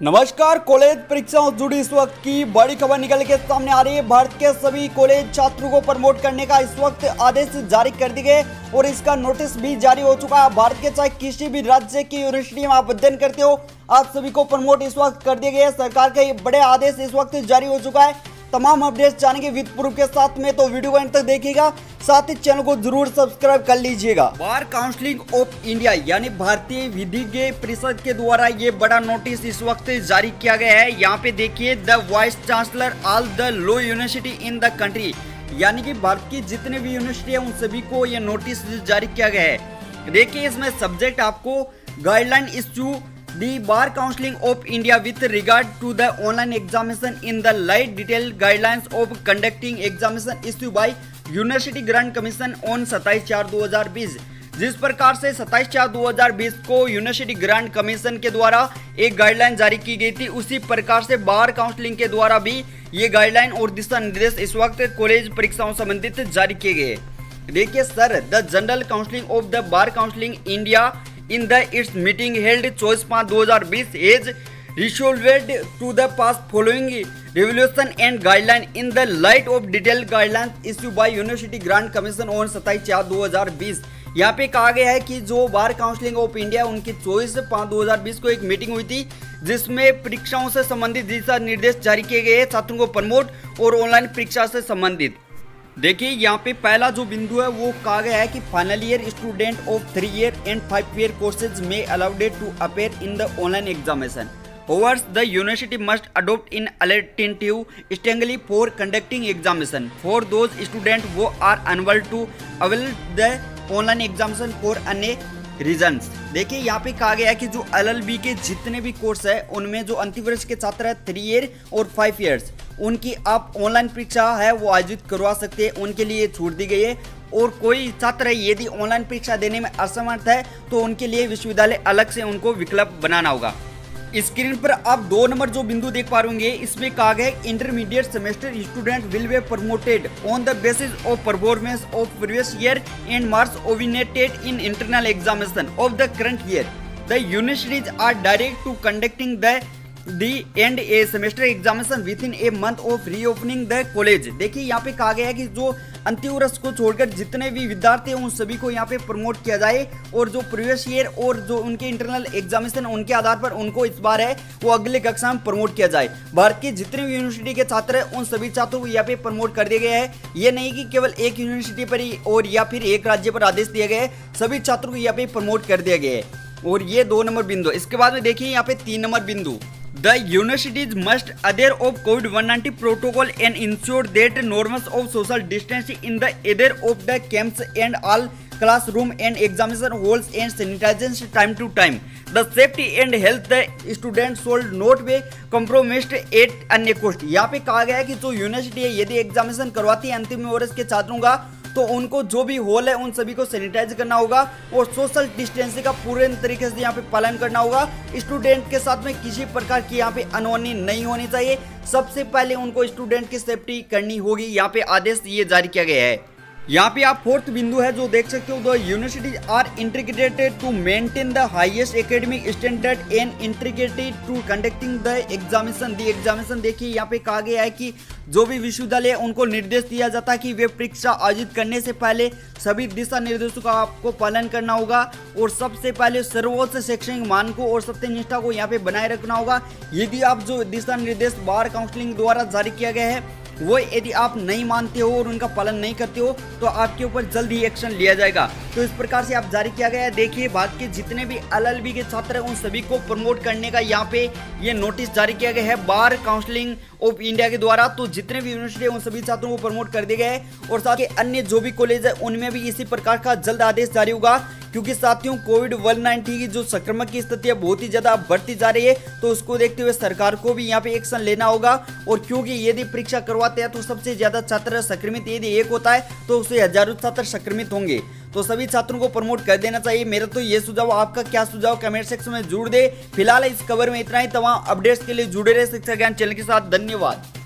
नमस्कार। कॉलेज परीक्षाओं से जुड़ी इस वक्त की बड़ी खबर निकल के सामने आ रही है। भारत के सभी कॉलेज छात्रों को प्रमोट करने का इस वक्त आदेश जारी कर दिए गए और इसका नोटिस भी जारी हो चुका है। भारत के चाहे किसी भी राज्य की यूनिवर्सिटी में आप अध्ययन करते हो, आप सभी को प्रमोट इस वक्त कर दिए गए। सरकार का ये बड़े आदेश इस वक्त जारी हो चुका है। तमाम अपडेट्स जानेंगे विद प्रूफ के साथ में, तो वीडियो को अंत तक देखिएगा। साथ ही चैनल को जरूर सब्सक्राइब कर लीजिएगा। बार काउंसिल ऑफ इंडिया यानी भारतीय विधिज्ञ परिषद के द्वारा ये बड़ा नोटिस इस वक्त जारी किया गया है। यहाँ पे देखिए, the vice chancellor all the law university in the country, यानी कि भारत की जितने भी यूनिवर्सिटी है उन सभी को ये नोटिस जारी किया गया है। देखिए, इसमें सब्जेक्ट आपको guideline issue The Bar Council of India with regard to the online examination in the light detailed guidelines of conducting examination issued by University Grant Commission on 27/4/2020। जिस प्रकार से 27/4/2020 को यूनिवर्सिटी ग्रांट कमीशन के द्वारा एक guideline जारी की गई थी, उसी प्रकार से बार काउंसलिंग के द्वारा भी ये गाइडलाइन और दिशा निर्देश इस वक्त कॉलेज परीक्षाओं संबंधित जारी किए गए। देखिए sir, the general counselling of the bar counselling India in the its meeting held 24/5/2020 is resolved to the pass following revolution and guideline in the light of detailed guidelines issued by University Grant Commission on 27/4/2020। यहाँ पे कहा गया है कि जो बार counselling of India उनकी 24/5/2020 को एक मीटिंग हुई थी, जिसमें परीक्षाओं से संबंधित दिशा निर्देश जारी किए गए, छात्रों को प्रमोट और ऑनलाइन परीक्षा से संबंधित। देखिए, यहाँ पे पहला जो बिंदु है वो कहा गया है कि final year student of 3 year and 5 year courses में allowed to appear in the online examination. However, the university must adopt an alternative strategy for conducting examination for those students who are unable to avail the online examination for any reasons। देखिए, यहाँ पे कहा गया है कि जो LLB के जितने भी कोर्स है उनमें जो अंतिम वर्ष के छात्र है 3 year और 5 years, उनकी आप ऑनलाइन परीक्षा है वो आयोजित करवा सकते हैं, उनके लिए छूट दी गई है। और कोई छात्र यदि ऑनलाइन परीक्षा देने में असमर्थ है तो उनके लिए विश्वविद्यालय अलग से उनको विकल्प बनाना होगा। स्क्रीन पर आप 2 नंबर जो बिंदु देख पा रहे, इसमें कहा गया है intermediate semester student will be promoted on the basis of performance of previous year and marks obtained in internal examination of the current year. The universities are direct to conducting the end a semester examination within a month of reopening the college. देखिए, यहाँ पे कहा गया है कि जो अंतिम वर्ष को छोड़कर जितने भी विद्यार्थी हैं उन सभी को यहाँ पे प्रमोट किया जाए, और जो प्रीवियस ईयर और जो उनके इंटरनल एग्जामिनेशन उनके आधार पर उनको इस बार है वो अगले कक्षा में प्रमोट किया जाए। भारत की जितने भी यूनिवर्सिटी के छात्र हैं उन सभी छात्रों को यहाँ पे प्रमोट कर दिया गया है। ये नहीं कि केवल एक यूनिवर्सिटी पर ही और या फिर एक राज्य पर आदेश दिया गया है, सभी छात्रों को यहाँ पे प्रमोट कर दिया गया है। और ये 2 नंबर बिंदु। इसके बाद में देखिए यहाँ पे 3 नंबर बिंदु, The universities must adhere of COVID-19 protocol and ensure that norms of social distancing in the either of the camps and all classroom and examination halls and sanitization time to time. The safety and health the students should not be compromised at any cost। यहाँ पे कहा गया है कि जो university है यदि examination करवाती है अंतिम वर्ष के छात्रों का, तो उनको जो भी हॉल है उन सभी को सैनिटाइज करना होगा और सोशल डिस्टेंसिंग का पूरे तरीके से यहाँ पे पालन करना होगा। स्टूडेंट के साथ में किसी प्रकार की यहाँ पे अनहोनी नहीं होनी चाहिए। सबसे पहले उनको स्टूडेंट की सेफ्टी करनी होगी। यहाँ पे आदेश ये जारी किया गया है। यहाँ पे आप 4th बिंदु है जो देख सकते हो, the universities are integrated to maintain the highest academic standard and integrated to conducting the examination. देखिए, यहाँ पे कहा गया है कि जो भी विश्वविद्यालय उनको निर्देश दिया जाता है कि वे परीक्षा आयोजित करने से पहले सभी दिशा निर्देशों का आपको पालन करना होगा और सबसे पहले सर्वोच्च शैक्षणिक मानकों और सत्यनिष्ठा को यहाँ पे बनाए रखना होगा। यदि आप जो दिशा निर्देश बार काउंसिलिंग द्वारा जारी किया गया है वो यदि आप नहीं मानते हो और उनका पालन नहीं करते हो तो आपके ऊपर जल्द ही एक्शन लिया जाएगा। तो इस प्रकार से आप जारी किया गया है। देखिए, भारत के जितने भी LLB के छात्र हैं उन सभी को प्रमोट करने का यहाँ पे ये नोटिस जारी किया गया है बार काउंसिलिंग ऑफ इंडिया के द्वारा। तो जितने भी यूनिवर्सिटी है उन सभी छात्रों को प्रमोट कर दिया गया है और साथ ही अन्य जो भी कॉलेज है उनमें भी इसी प्रकार का जल्द आदेश जारी होगा, क्योंकि साथियों कोविड-19 की जो संक्रमण की स्थिति है बहुत ही ज्यादा बढ़ती जा रही है। तो उसको देखते हुए सरकार को भी यहाँ पे एक्शन लेना होगा। और क्योंकि यदि परीक्षा करवाते हैं तो सबसे ज्यादा छात्र संक्रमित यदि एक होता है तो उससे हजारों छात्र संक्रमित होंगे। तो सभी छात्रों को प्रमोट कर देना चाहिए। मेरा तो ये सुझाव, आपका क्या सुझाव कमेंट सेक्शन में जोड़ दे। फिलहाल इस खबर में इतना ही। तमाम अपडेट्स के लिए जुड़े रहे शिक्षा ज्ञान चैनल के साथ। धन्यवाद।